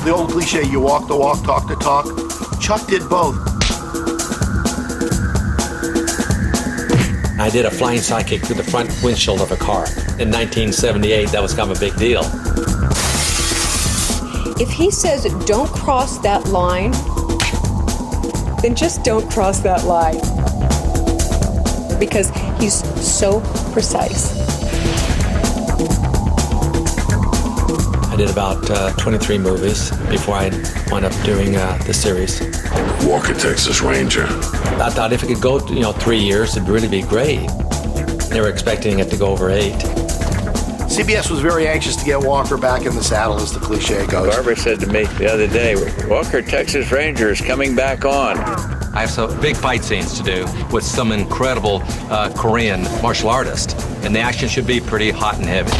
the old cliche, you walk the walk, talk the talk. Chuck did both. I did a flying sidekick through the front windshield of a car. In 1978, that was kind of a big deal. If he says, don't cross that line, then just don't cross that line. Because he's so precise. I did about 23 movies before I wound up doing the series. Walker, Texas Ranger. I thought if it could go, 3 years, it'd really be great. They were expecting it to go over 8. CBS was very anxious to get Walker back in the saddle, as the cliche goes. Barbara said to me the other day, Walker, Texas Ranger is coming back on. I have some big fight scenes to do with some incredible Korean martial artists, and the action should be pretty hot and heavy.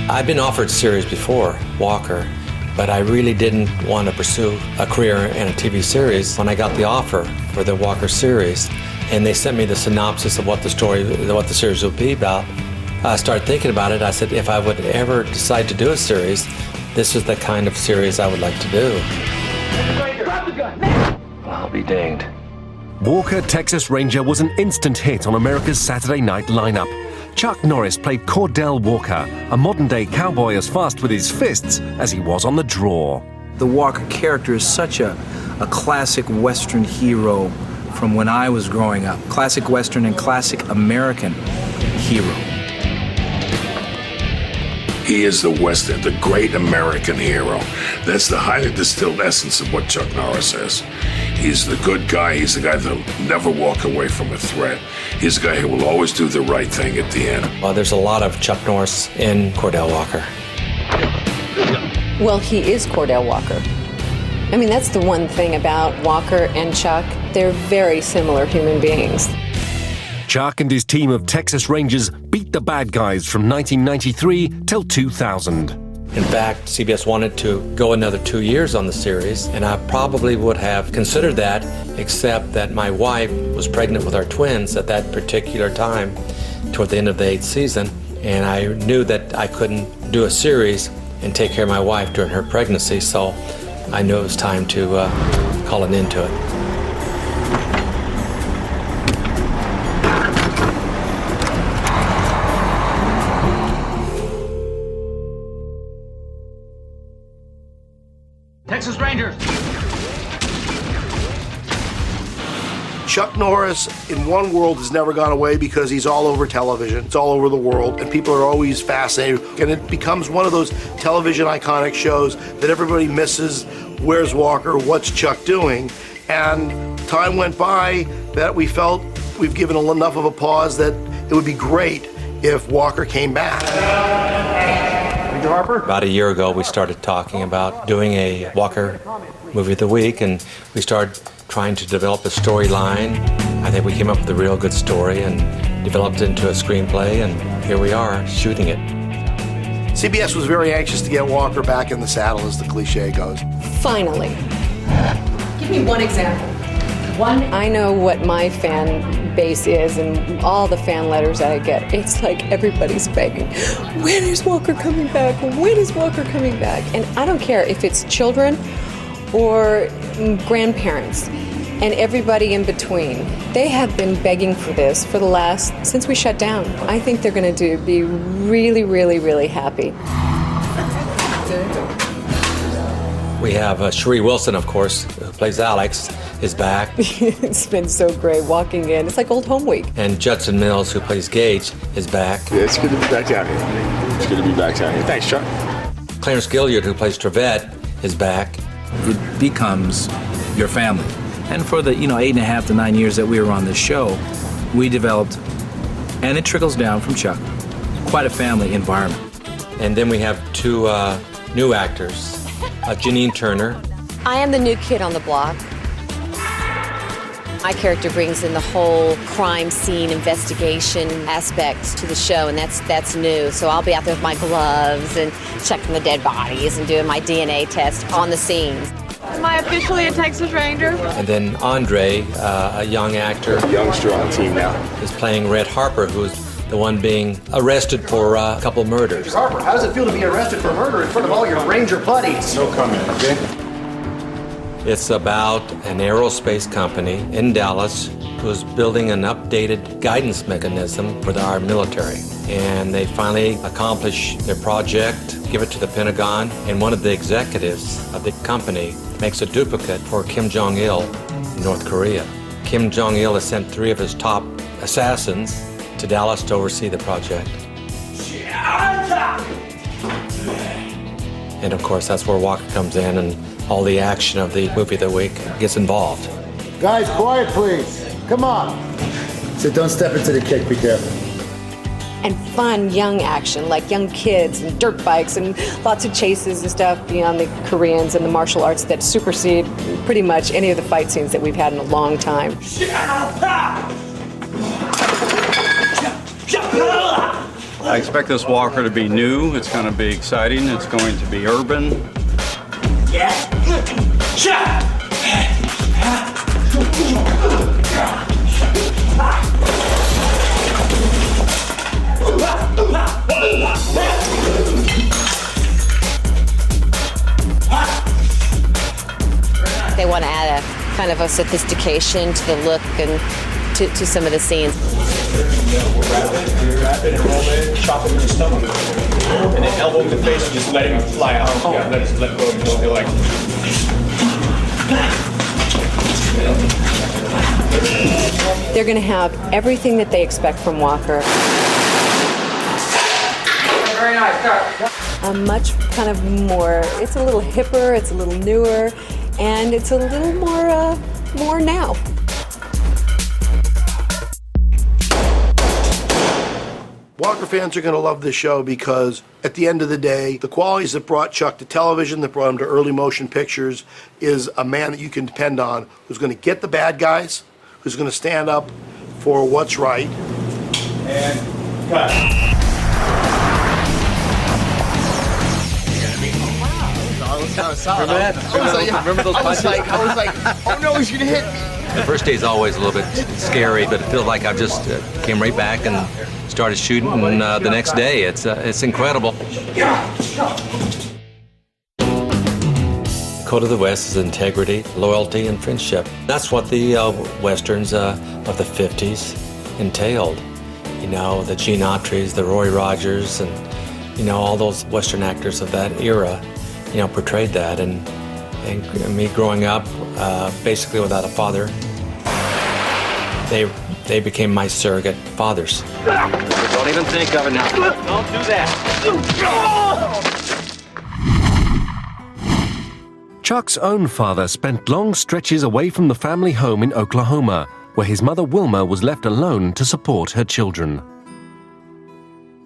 I've been offered series before, Walker, but I really didn't want to pursue a career in a TV series. When I got the offer for the Walker series, and they sent me the synopsis of what the series would be about, I started thinking about it. I said, if I would ever decide to do a series, this is the kind of series I would like to do. I'll be danged. Walker, Texas Ranger was an instant hit on America's Saturday night lineup. Chuck Norris played Cordell Walker, a modern-day cowboy as fast with his fists as he was on the draw. The Walker character is such a classic Western hero from when I was growing up. Classic Western and classic American hero. He is the Western, the great American hero. That's the highly distilled essence of what Chuck Norris is. He's the good guy. He's the guy that'll never walk away from a threat. He's the guy who will always do the right thing at the end. Well, there's a lot of Chuck Norris in Cordell Walker. Well, he is Cordell Walker. I mean, that's the one thing about Walker and Chuck. They're very similar human beings. Chuck and his team of Texas Rangers beat the bad guys from 1993 till 2000. In fact, CBS wanted to go another 2 years on the series, and I probably would have considered that, except that my wife was pregnant with our twins at that particular time, toward the end of the 8th season, and I knew that I couldn't do a series and take care of my wife during her pregnancy, so I knew it was time to call an end to it. Texas Rangers. Chuck Norris, in one world, has never gone away because he's all over television. It's all over the world, and people are always fascinated. And it becomes one of those television iconic shows that everybody misses. Where's Walker? What's Chuck doing? And time went by that we felt we've given enough of a pause that it would be great if Walker came back. Harper? About a year ago, we started talking about doing a Walker movie of the week, and we started trying to develop a storyline. I think we came up with a real good story and developed it into a screenplay, and here we are, shooting it. CBS was very anxious to get Walker back in the saddle, as the cliche goes. Finally. Give me one example. I know what my fan base is and all the fan letters I get. It's like everybody's begging, when is Walker coming back? When is Walker coming back? And I don't care if it's children or grandparents and everybody in between. They have been begging for this for since we shut down. I think they're going to be really, really, really happy. We have Cherie Wilson, of course, who plays Alex, is back. It's been so great walking in. It's like old home week. And Judson Mills, who plays Gage, is back. Yeah, it's good to be back down here. It's good to be back down here. Thanks, Chuck. Clarence Gilliard, who plays Trevette, is back. It becomes your family. And for the 8.5 to 9 years that we were on this show, we developed And it trickles down from Chuck. Quite a family environment. And then we have two new actors, Janine Turner. I am the new kid on the block. My character brings in the whole crime scene investigation aspect to the show, and that's new. So I'll be out there with my gloves and checking the dead bodies and doing my DNA test on the scenes. Am I officially a Texas Ranger? And then Andre, a young actor, Youngster on the team now. is playing Red Harper, who's the one being arrested for a couple murders. Harper, how does it feel to be arrested for murder in front of all your Ranger buddies? No comment, okay? It's about an aerospace company in Dallas who's building an updated guidance mechanism for our military. And they finally accomplish their project, give it to the Pentagon, and one of the executives of the company makes a duplicate for Kim Jong-il in North Korea. Kim Jong-il has sent 3 of his top assassins to Dallas to oversee the project. And of course, that's where Walker comes in, and all the action of the movie of the week gets involved. Guys, quiet, please. Come on. So don't step into the kick, be careful. And fun, young action, like young kids and dirt bikes and lots of chases and stuff beyond the Koreans and the martial arts that supersede pretty much any of the fight scenes that we've had in a long time. I expect this Walker to be new, it's going to be exciting, it's going to be urban. They want to add a kind of a sophistication to the look and to some of the scenes. Wrap it, roll it, chop it in the stomach. And then elbow in the face and just let him fly out. Yeah, let go until he like. They're going to have everything that they expect from Walker. Very nice. A much kind of more, it's a little hipper, it's a little newer, and it's a little more now. Walker fans are going to love this show because at the end of the day, the qualities that brought Chuck to television, that brought him to early motion pictures, is a man that you can depend on, who's going to get the bad guys, who's going to stand up for what's right. And cut. Remember that? Remember those punches? I was like, oh no, he's gonna hit me. The first day is always a little bit scary, but it feels like I just came right back and started shooting the next day. It's incredible. The code of the West is integrity, loyalty, and friendship. That's what the westerns of the 50s entailed. You know, the Gene Autry's, the Roy Rogers, and, you know, all those western actors of that era, you know, portrayed that. And me growing up basically without a father, they became my surrogate fathers. Don't even think of it now. Don't do that. Chuck's own father spent long stretches away from the family home in Oklahoma, where his mother Wilma was left alone to support her children.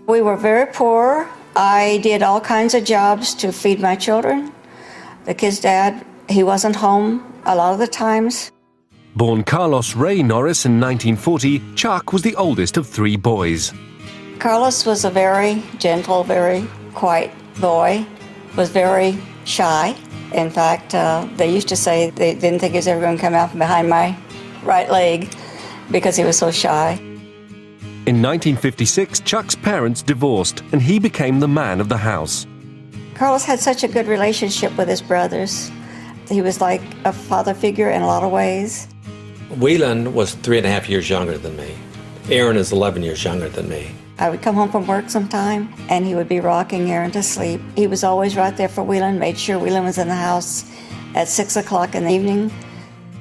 We were very poor. I did all kinds of jobs to feed my children. The kid's dad, he wasn't home a lot of the times. Born Carlos Ray Norris in 1940, Chuck was the oldest of 3 boys. Carlos was a very gentle, very quiet boy, was very shy. In fact, they used to say they didn't think he was ever going to come out from behind my right leg because he was so shy. In 1956, Chuck's parents divorced and he became the man of the house. Carlos had such a good relationship with his brothers. He was like a father figure in a lot of ways. Whelan was 3.5 years younger than me. Aaron is 11 years younger than me. I would come home from work sometime, and he would be rocking Aaron to sleep. He was always right there for Whelan, made sure Whelan was in the house at 6 o'clock in the evening.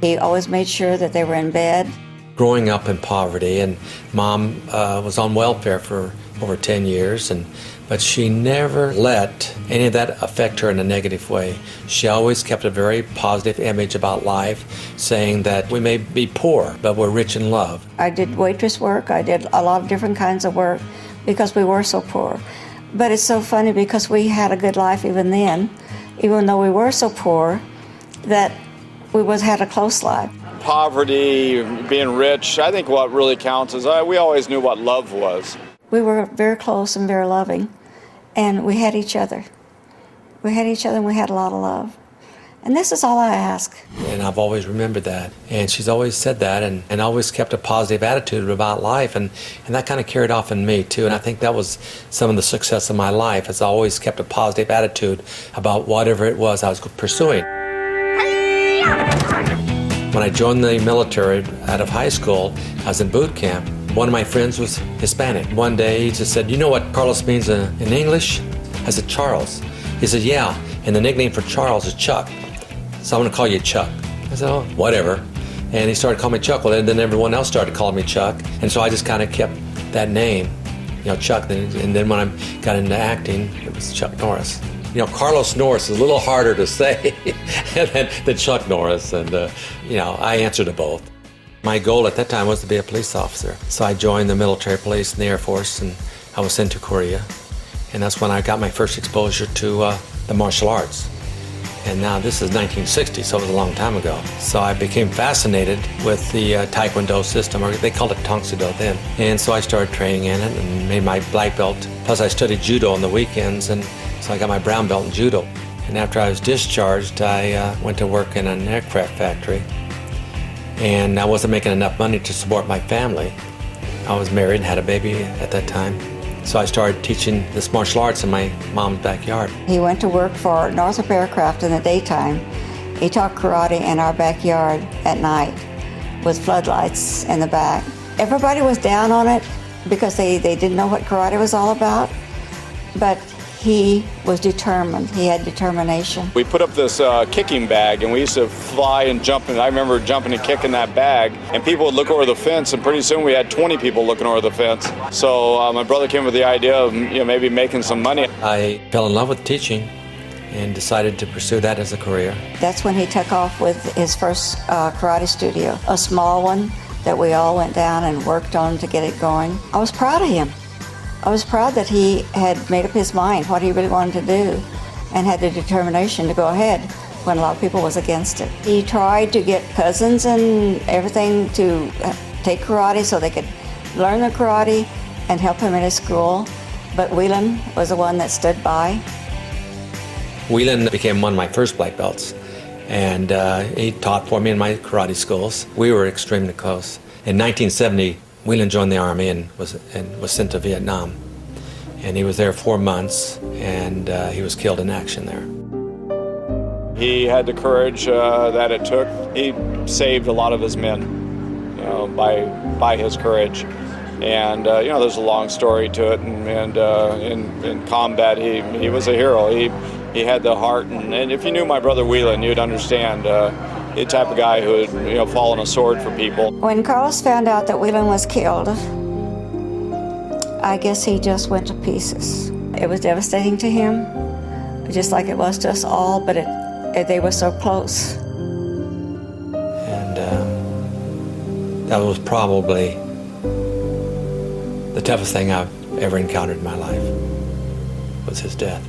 He always made sure that they were in bed. Growing up in poverty, and Mom was on welfare for over 10 years, and but she never let any of that affect her in a negative way. She always kept a very positive image about life, saying that we may be poor, but we're rich in love. I did waitress work. I did a lot of different kinds of work because we were so poor. But it's so funny because we had a good life even then, even though we were so poor, that we had a close life. Poverty, being rich, I think what really counts is we always knew what love was. We were very close and very loving, and we had each other. We had each other and we had a lot of love. And this is all I ask. And I've always remembered that. And she's always said that and always kept a positive attitude about life. And that kind of carried off in me, too. And I think that was some of the success of my life, is I always kept a positive attitude about whatever it was I was pursuing. When I joined the military out of high school, I was in boot camp. One of my friends was Hispanic. One day he just said, "You know what Carlos means in English?" I said, "Charles." He said, "Yeah, and the nickname for Charles is Chuck. So I'm going to call you Chuck." I said, "Oh, whatever." And he started calling me Chuck. Well, then everyone else started calling me Chuck. And so I just kind of kept that name, Chuck. And then when I got into acting, it was Chuck Norris. Carlos Norris is a little harder to say than Chuck Norris. And, I answer to both. My goal at that time was to be a police officer. So I joined the military police and the Air Force, and I was sent to Korea. And that's when I got my first exposure to the martial arts. And now this is 1960, so it was a long time ago. So I became fascinated with the Taekwondo system, or they called it Tongsudo then. And so I started training in it and made my black belt. Plus I studied judo on the weekends, and so I got my brown belt in judo. And after I was discharged, I went to work in an aircraft factory. And I wasn't making enough money to support my family. I was married and had a baby at that time. So I started teaching this martial arts in my mom's backyard. He went to work for Northrop Aircraft in the daytime. He taught karate in our backyard at night with floodlights in the back. Everybody was down on it because they didn't know what karate was all about, but he was determined. He had determination. We put up this kicking bag, and we used to fly and jump, and I remember jumping and kicking that bag, and people would look over the fence, and pretty soon we had 20 people looking over the fence. So my brother came with the idea of maybe making some money. I fell in love with teaching and decided to pursue that as a career. That's when he took off with his first karate studio, a small one that we all went down and worked on to get it going. I was proud of him. I was proud that he had made up his mind what he really wanted to do and had the determination to go ahead when a lot of people was against it. He tried to get cousins and everything to take karate so they could learn the karate and help him in his school, but Whelan was the one that stood by. Whelan became one of my first black belts, and he taught for me in my karate schools. We were extremely close. In 1970, Whelan joined the Army and was sent to Vietnam. And he was there 4 months, and he was killed in action there. He had the courage that it took. He saved a lot of his men, by his courage. And there's a long story to it. And in combat, he was a hero. He had the heart. And if you knew my brother Whelan, you'd understand. The type of guy who would fall on a sword for people. When Carlos found out that Whelan was killed, I guess he just went to pieces. It was devastating to him, just like it was to us all, but they were so close. And that was probably the toughest thing I've ever encountered in my life, was his death.